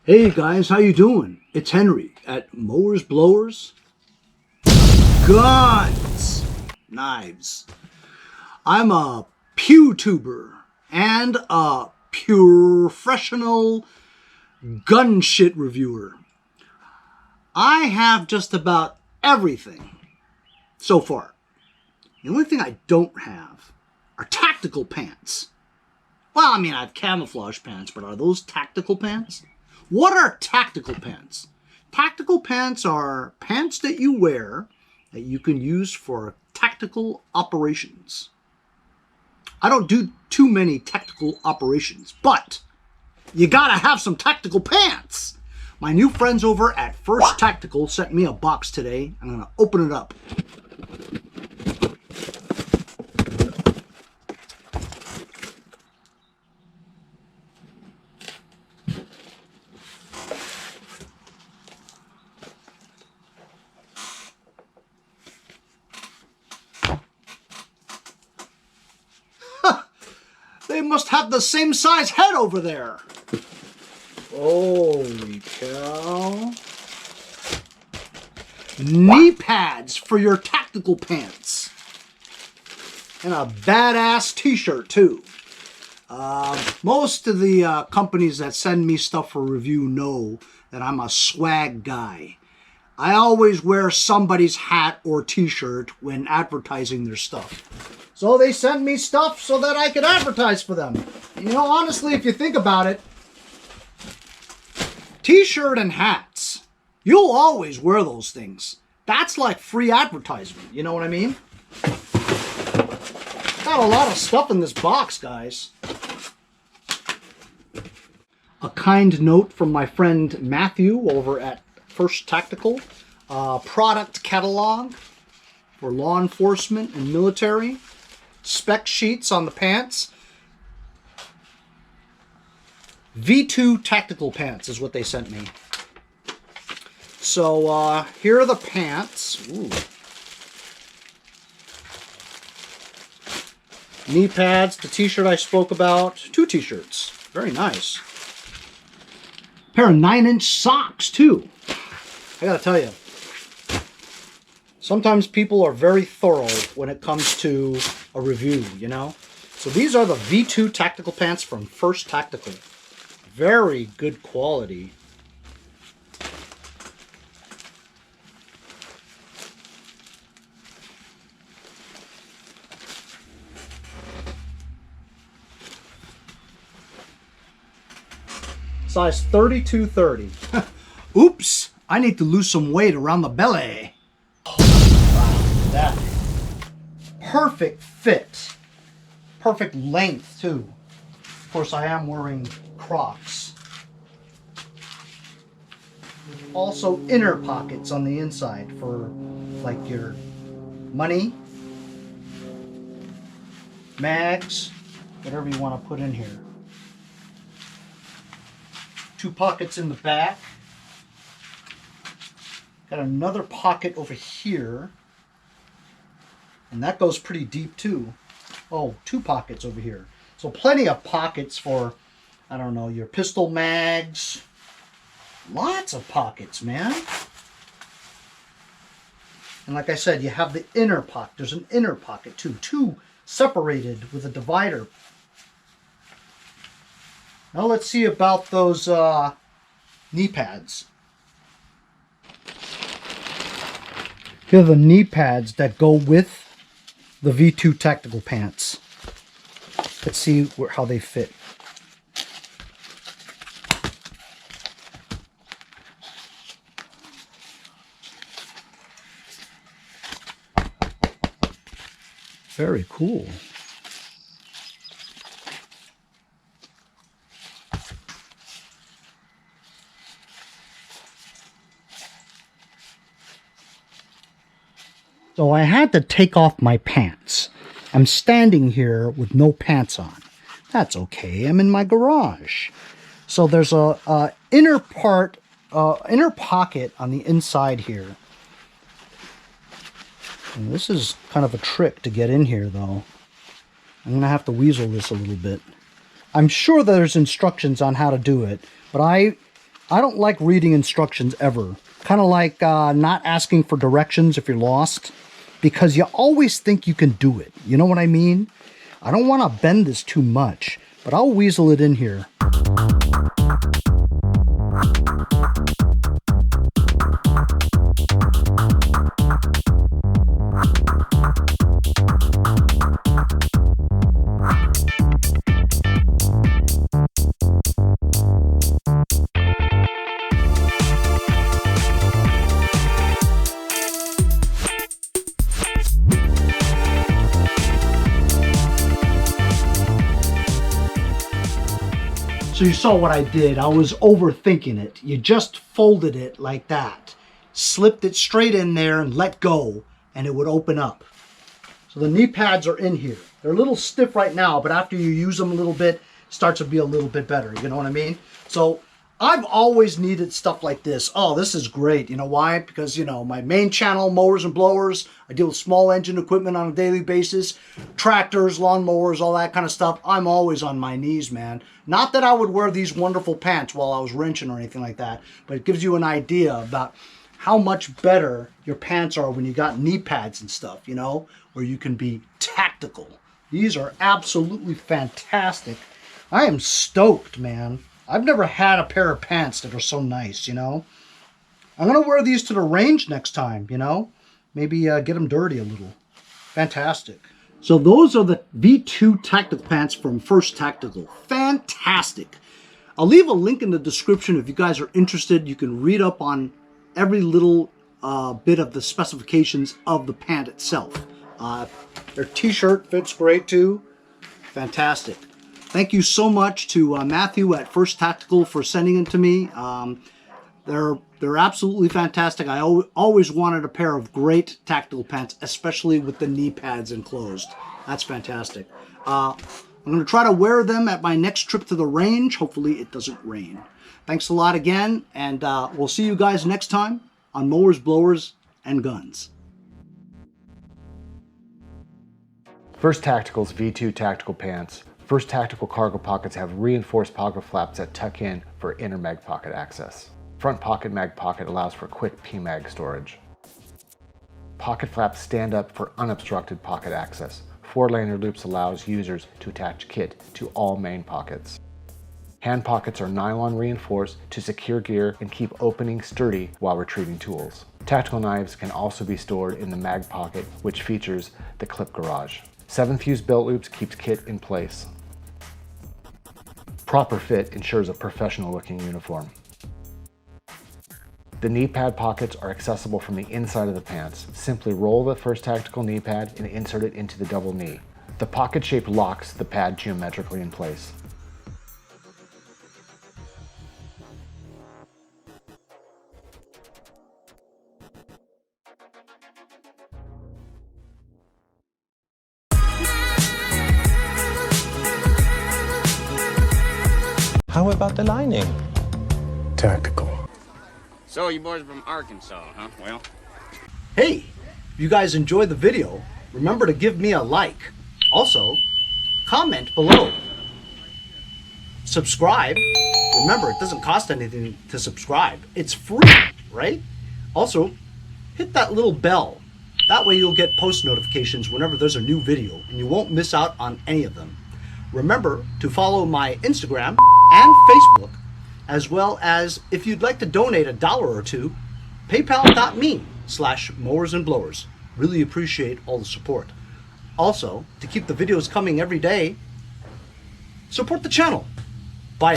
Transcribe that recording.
Hey guys, how you doing? It's Henry at Mowers, Blowers, Guns, Knives. I'm a PewTuber and a professional gun shit reviewer. I have just about everything so far. The only thing I don't have are tactical pants. Well, I mean, I have camouflage pants, but are those tactical pants? What are tactical pants? Tactical pants are pants that you wear that you can use for tactical operations. I don't do too many tactical operations, but you gotta have some tactical pants. My new friends over at First Tactical sent me a box today. I'm gonna open it up. They must have the same size head over there. Holy cow. Knee pads for your tactical pants. And a badass t-shirt too. Most of the companies that send me stuff for review know that I'm a swag guy. I always wear somebody's hat or t-shirt when advertising their stuff. So they send me stuff so that I can advertise for them. You know, honestly, if you think about it, t-shirt and hats, you'll always wear those things. That's like free advertisement, you know what I mean? Got a lot of stuff in this box, guys. A kind note from my friend Matthew over at First Tactical. Product catalog for law enforcement and military. Spec sheets on the pants. V2 tactical pants is what they sent me. So here are the pants. Ooh. Knee pads, the t-shirt I spoke about. 2 t-shirts. Very nice. Pair of 9-inch socks too. I gotta tell you, sometimes people are very thorough when it comes to a review, you know? So these are the V2 tactical pants from First Tactical. Very good quality. Size 32-30. Oops, I need to lose some weight around the belly. That perfect fit, perfect length too. Of course, I am wearing Crocs. Also, inner pockets on the inside for like your money, mags, whatever you want to put in here. 2 pockets in the back. Got another pocket over here. And that goes pretty deep too. Oh, 2 pockets over here. So plenty of pockets for, I don't know, your pistol mags. Lots of pockets, man. And like I said, you have the inner pocket. There's an inner pocket too. 2 separated with a divider. Now let's see about those knee pads. Here are the knee pads that go with the V2 tactical pants. Let's see how they fit. Very cool. So I had to take off my pants. I'm standing here with no pants on. That's okay. I'm in my garage. So there's a inner pocket on the inside here. And this is kind of a trick to get in here, though. I'm going to have to weasel this a little bit. I'm sure there's instructions on how to do it, but I I don't like reading instructions ever. Kind of like not asking for directions if you're lost, because you always think you can do it. You know what I mean? I don't want to bend this too much, but I'll weasel it in here. So you saw what I did. I was overthinking it. You just folded it like that, slipped it straight in there and let go, and it would open up. So the knee pads are in here. They're a little stiff right now, but after you use them a little bit, it starts to be a little bit better. You know what I mean? So I've always needed stuff like this. Oh, this is great. You know why? Because, you know, my main channel, Mowers and Blowers, I deal with small engine equipment on a daily basis, tractors, lawn mowers, all that kind of stuff. I'm always on my knees, man. Not that I would wear these wonderful pants while I was wrenching or anything like that, but it gives you an idea about how much better your pants are when you got knee pads and stuff, you know, where you can be tactical. These are absolutely fantastic. I am stoked, man. I've never had a pair of pants that are so nice, you know. I'm going to wear these to the range next time, you know. Maybe get them dirty a little. Fantastic. So those are the V2 tactical pants from First Tactical. Fantastic. I'll leave a link in the description if you guys are interested. You can read up on every little bit of the specifications of the pant itself. Their t-shirt fits great too. Fantastic. Thank you so much to Matthew at First Tactical for sending it to me. They're absolutely fantastic. I always wanted a pair of great tactical pants, especially with the knee pads enclosed. That's fantastic. I'm going to try to wear them at my next trip to the range. Hopefully it doesn't rain. Thanks a lot again, and we'll see you guys next time on Mowers, Blowers, and Guns. First Tactical's V2 tactical pants. First Tactical cargo pockets have reinforced pocket flaps that tuck in for inner mag pocket access. Front pocket mag pocket allows for quick PMag storage. Pocket flaps stand up for unobstructed pocket access. 4-lanyard loops allows users to attach kit to all main pockets. Hand pockets are nylon reinforced to secure gear and keep opening sturdy while retrieving tools. Tactical knives can also be stored in the mag pocket, which features the clip garage. 7-fuse belt loops keeps kit in place. Proper fit ensures a professional looking uniform. The knee pad pockets are accessible from the inside of the pants. Simply roll the First Tactical knee pad and insert it into the double knee. The pocket shape locks the pad geometrically in place. How about the lining? Tactical. So you boys from Arkansas, huh? Well, Hey, if you guys enjoyed the video, remember to give me a like. Also, comment below. Subscribe. Remember, it doesn't cost anything to subscribe. It's free, right? Also, hit that little bell. That way you'll get post notifications whenever there's a new video, and you won't miss out on any of them. Remember to follow my Instagram and Facebook, as well as if you'd like to donate $1 or $2, paypal.me/mowers and blowers. Really appreciate all the support. Also, to keep the videos coming every day, support the channel. Bye.